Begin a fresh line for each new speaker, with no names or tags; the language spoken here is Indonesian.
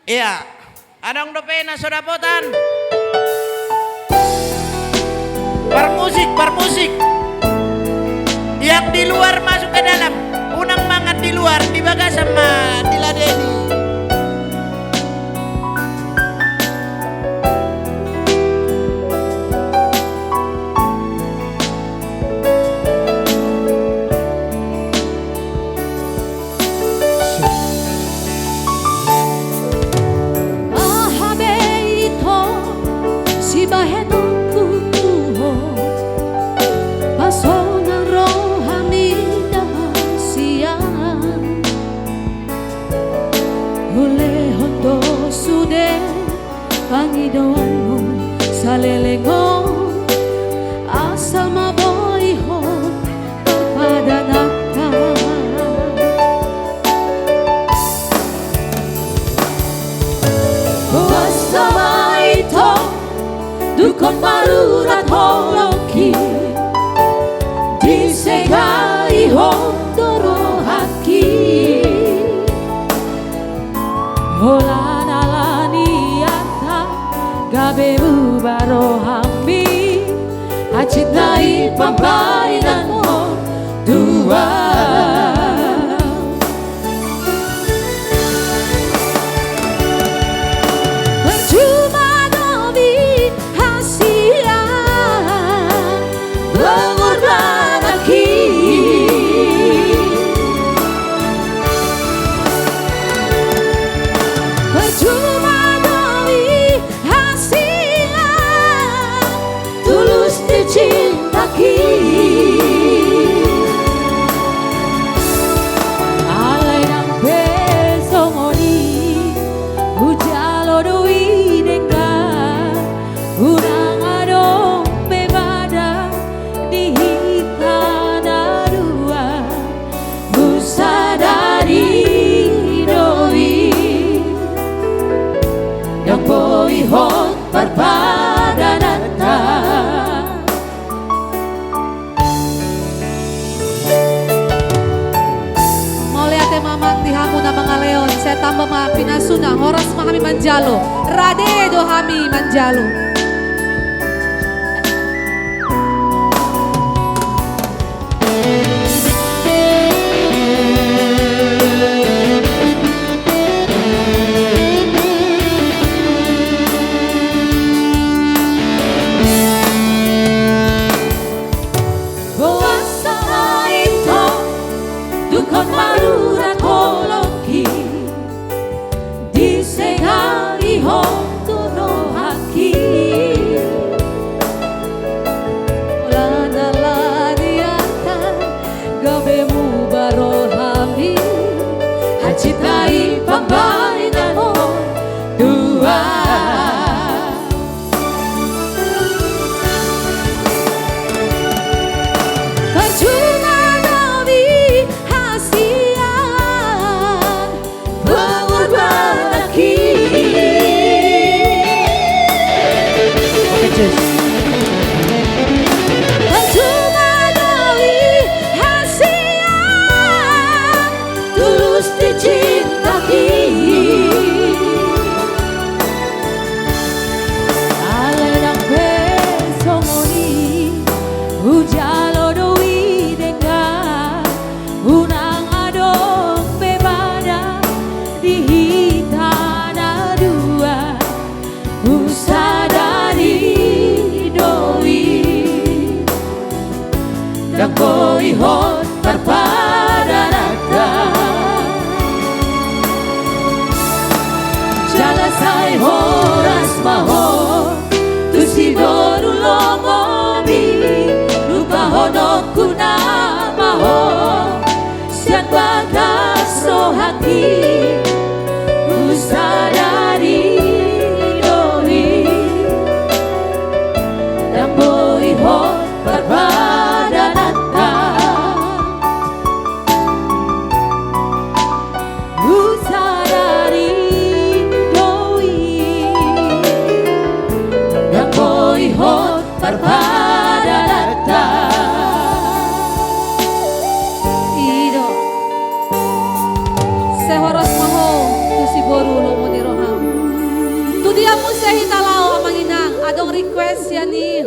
Iya, adang dopena sodapotan. Bermusik. Yang di luar masuk ke dalam. Unang mangan di luar, dibaga sama diladeni.
Pangidoanmu salelengo asal maboiho pada nakka Wasama ito dukon marurat holoki disegai hondoro haki hola gabe bubaro hambi acintai pambainan mo dua percuma dobi hasia mengorban aki percuma cintaki alay ng beso mo ni ujalo doi dengka urang adong bebada di hitana dua busa dari doi yang boihon perpadanan dihamu na mga leon, setamba mga pinasuna, horas mahami manjalo, rade dohami manjalo. Buasa ito, dukon marurat holoki disegai hondoro haki ola diata gabe mu baro hami hacitai pambainan mo dua percuma dobi hasian mengorban aki percuma dobi hasian tulus dicintaki alay ng beso mo ni ujalo doi dengka unang adong bebada di hitana dua busa dari Tudiam mo siya hitalao ang manginang. Adong request yan ni